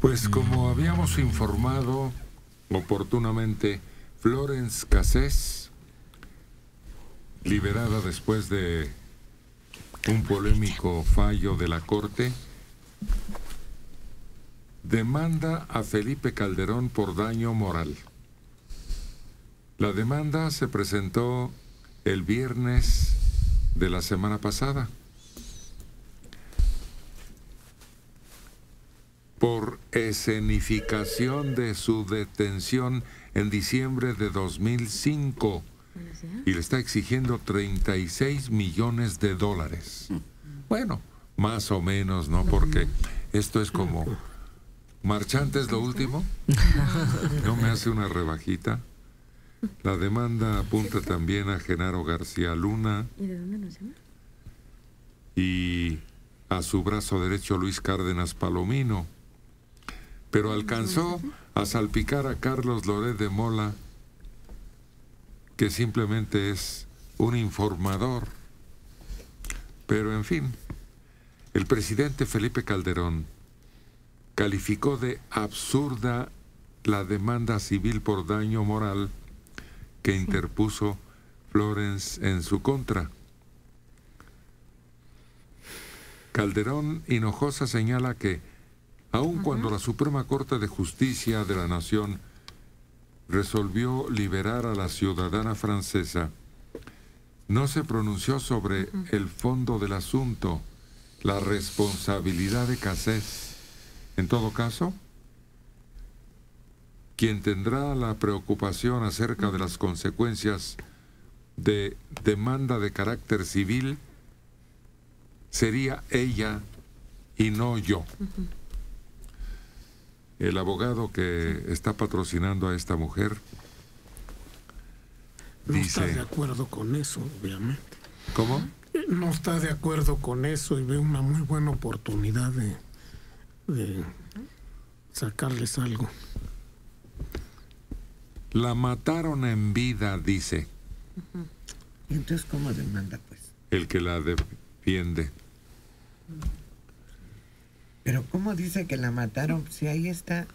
Pues como habíamos informado oportunamente, Florence Cassés, liberada después de un polémico fallo de la Corte, demanda a Felipe Calderón por daño moral. La demanda se presentó el viernes de la semana pasada por escenificación de su detención en diciembre de 2005 y le está exigiendo 36 millones de dólares. Bueno, más o menos, ¿no? Porque esto es como marchante es lo último. ¿No me hace una rebajita? La demanda apunta también a Genaro García Luna y a su brazo derecho Luis Cárdenas Palomino, pero alcanzó a salpicar a Carlos Loret de Mola, que simplemente es un informador. Pero en fin, el presidente Felipe Calderón calificó de absurda la demanda civil por daño moral que interpuso Florence en su contra. Calderón Hinojosa señala que, aun cuando la Suprema Corte de Justicia de la Nación resolvió liberar a la ciudadana francesa, no se pronunció sobre el fondo del asunto, la responsabilidad de Cassés. En todo caso, quien tendrá la preocupación acerca de las consecuencias de demanda de carácter civil sería ella y no yo. El abogado que está patrocinando a esta mujer no dice... está de acuerdo con eso, obviamente. ¿Cómo? No está de acuerdo con eso y ve una muy buena oportunidad de sacarles algo. La mataron en vida, dice. ¿Y entonces cómo demanda, pues? El que la defiende. Pero ¿cómo dice que la mataron? Si ahí está.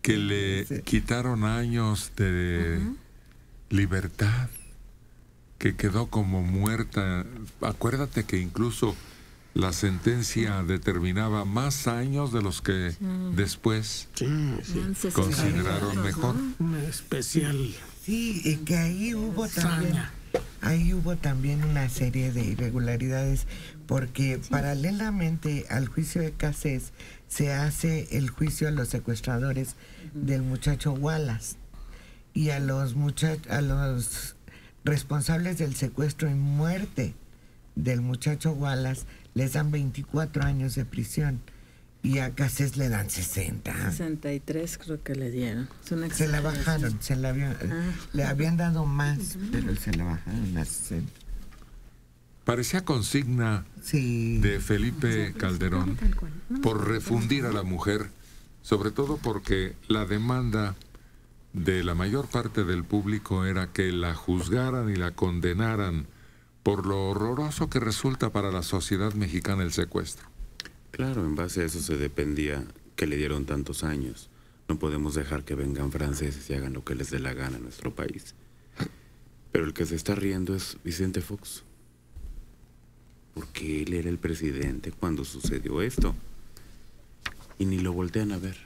Que le quitaron años de libertad, que quedó como muerta. Acuérdate que incluso la sentencia determinaba más años de los que después consideraron mejor. Una especial. Sí, que ahí hubo también. Ahí hubo también una serie de irregularidades, porque paralelamente al juicio de Cassés se hace el juicio a los secuestradores del muchacho Wallace y a los responsables del secuestro y muerte del muchacho Wallace les dan 24 años de prisión y a Cassés le dan 60. 63 creo que le dieron. Se la bajaron, le habían dado más, pero se la bajaron a 60. Parecía consigna de Felipe Calderón por refundir a la mujer, sobre todo porque la demanda de la mayor parte del público era que la juzgaran y la condenaran por lo horroroso que resulta para la sociedad mexicana el secuestro. Claro, en base a eso se dependía que le dieron tantos años. No podemos dejar que vengan franceses y hagan lo que les dé la gana en nuestro país. Pero el que se está riendo es Vicente Fox. Porque él era el presidente cuando sucedió esto. Y ni lo voltean a ver.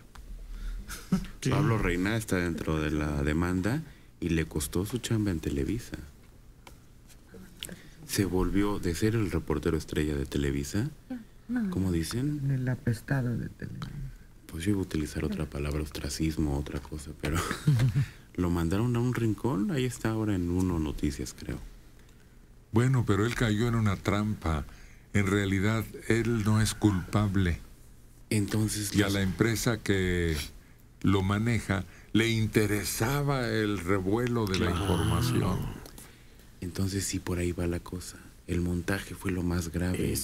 Sí. Pablo Reina está dentro de la demanda y le costó su chamba en Televisa. Se volvió de ser el reportero estrella de Televisa. ¿Cómo dicen? El apestado de Televisa. Pues yo iba a utilizar otra palabra, ostracismo, otra cosa, pero lo mandaron a un rincón. Ahí está ahora en Uno Noticias, creo. Bueno, pero él cayó en una trampa. En realidad, él no es culpable. Entonces... Y a la empresa que lo maneja le interesaba el revuelo de la información. Entonces sí, por ahí va la cosa. El montaje fue lo más grave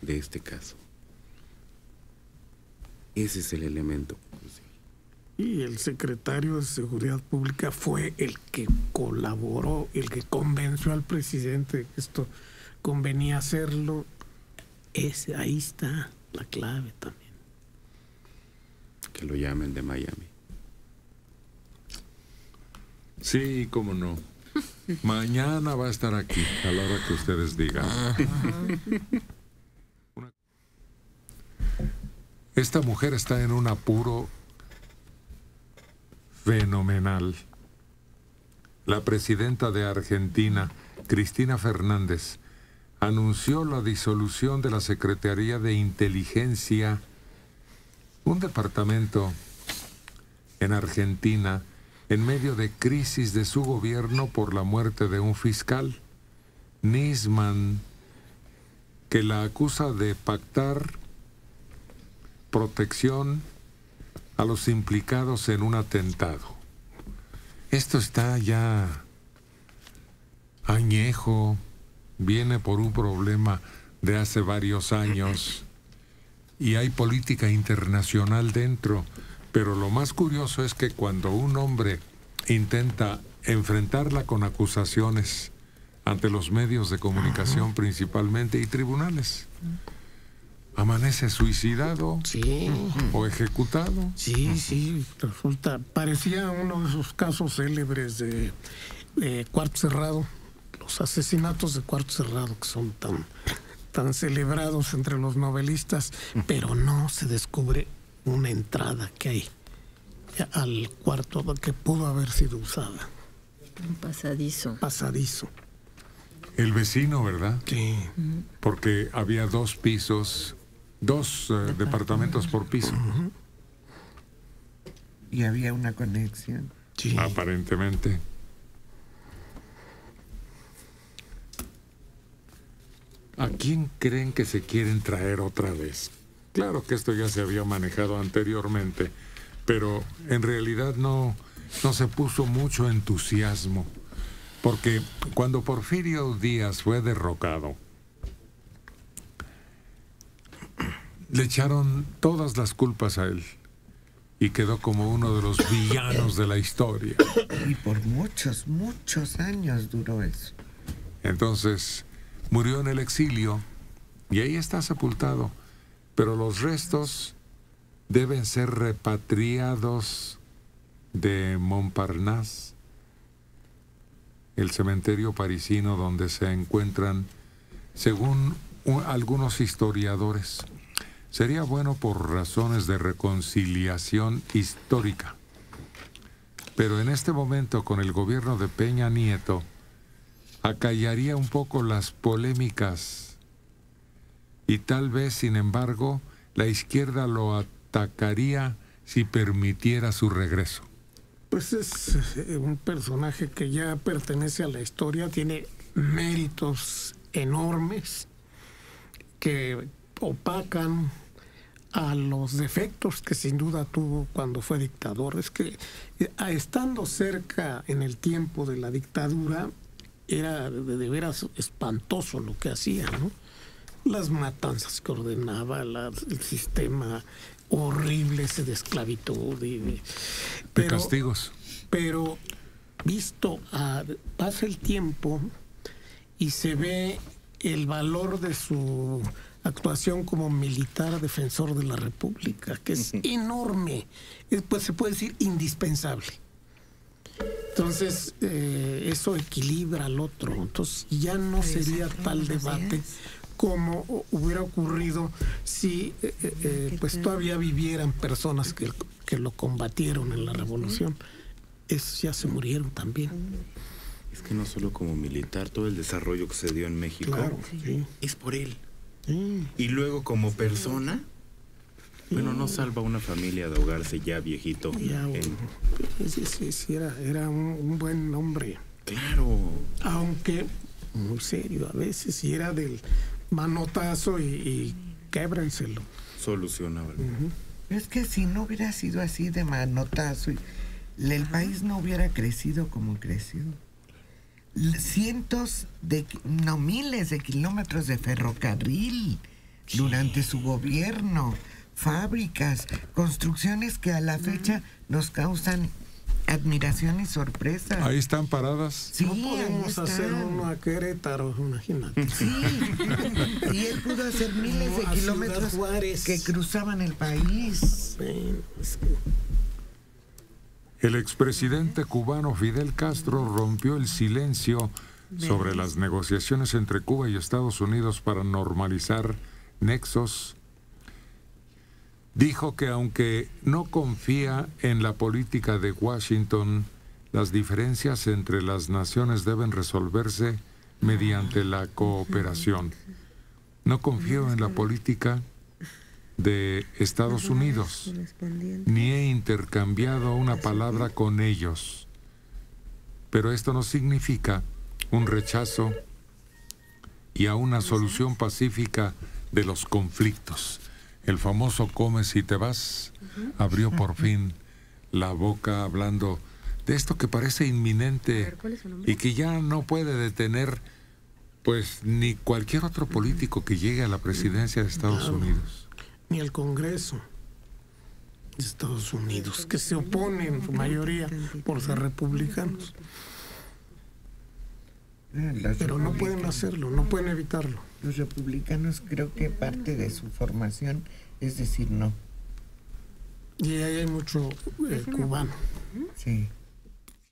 de este caso. Ese es el elemento. Y el secretario de Seguridad Pública fue el que colaboró, el que convenció al presidente de que esto convenía hacerlo. Ahí está la clave también. Que lo llamen de Miami. Sí, cómo no. Mañana va a estar aquí, a la hora que ustedes digan. Esta mujer está en un apuro fenomenal. La presidenta de Argentina, Cristina Fernández, anunció la disolución de la Secretaría de Inteligencia, un departamento en Argentina, en medio de crisis de su gobierno por la muerte de un fiscal, Nisman, que la acusa de pactar protección a los implicados en un atentado. Esto está ya añejo, viene por un problema de hace varios años y hay política internacional dentro. Pero lo más curioso es que cuando un hombre intenta enfrentarla con acusaciones ante los medios de comunicación principalmente y tribunales, amanece suicidado o ejecutado. Sí, parecía uno de esos casos célebres de Cuarto Cerrado, los asesinatos de Cuarto Cerrado, que son tan celebrados entre los novelistas, pero no se descubre una entrada que hay al cuarto que pudo haber sido usada. Un pasadizo. El vecino, ¿verdad? Sí. Porque había 2 pisos, 2 departamentos por piso. Y había una conexión. Sí. Aparentemente. ¿A quién creen que se quieren traer otra vez? Claro que esto ya se había manejado anteriormente, pero en realidad no se puso mucho entusiasmo, porque cuando Porfirio Díaz fue derrocado, le echaron todas las culpas a él y quedó como uno de los villanos de la historia. Y por muchos años duró eso. Entonces murió en el exilio y ahí está sepultado. Pero los restos deben ser repatriados de Montparnasse, el cementerio parisino donde se encuentran, según algunos historiadores. Sería bueno por razones de reconciliación histórica. Pero en este momento, con el gobierno de Peña Nieto, acallaría un poco las polémicas. Y tal vez, sin embargo, la izquierda lo atacaría si permitiera su regreso. Pues es un personaje que ya pertenece a la historia, tiene méritos enormes que opacan a los defectos que sin duda tuvo cuando fue dictador. Es que estando cerca en el tiempo de la dictadura, era de veras espantoso lo que hacía, ¿no? Las matanzas que ordenaba, el sistema horrible ese de esclavitud. De castigos. Pero visto, pasa el tiempo y se ve el valor de su actuación como militar defensor de la República, que es enorme, pues se puede decir indispensable. Entonces, eso equilibra al otro. Entonces, ya no sería tal debate como hubiera ocurrido si pues todavía vivieran personas que lo combatieron en la revolución. Esos ya se murieron también. Es que no solo como militar, todo el desarrollo que se dio en México, claro, sí, es por él. Sí. Y luego como persona, bueno, no salva a una familia de ahogarse ya viejito. Ya, sí, era un buen hombre. Claro. Aunque muy serio a veces, si era del manotazo y québrenselo. Solucionaba. Es que si no hubiera sido así de manotazo, el país no hubiera crecido como creció. Miles de kilómetros de ferrocarril durante su gobierno, fábricas, construcciones que a la fecha nos causan admiración y sorpresa. Ahí están paradas. Sí, no podemos hacer uno a Querétaro, imagínate. Sí, y él pudo hacer miles de kilómetros que cruzaban el país. Sí, El expresidente cubano Fidel Castro rompió el silencio sobre las negociaciones entre Cuba y Estados Unidos para normalizar nexos. Dijo que aunque no confía en la política de Washington, las diferencias entre las naciones deben resolverse mediante la cooperación. No confío en la política de Estados Unidos, ni he intercambiado una palabra con ellos. Pero esto no significa un rechazo y a una solución pacífica de los conflictos. El famoso come si te vas abrió por fin la boca hablando de esto que parece inminente y que ya no puede detener pues ni cualquier otro político que llegue a la presidencia de Estados Unidos. Ni el Congreso de Estados Unidos, que se opone en su mayoría por ser republicanos. Pero no pueden hacerlo, no pueden evitarlo. Los republicanos, creo que parte de su formación es decir no. Y ahí hay mucho cubano. Sí.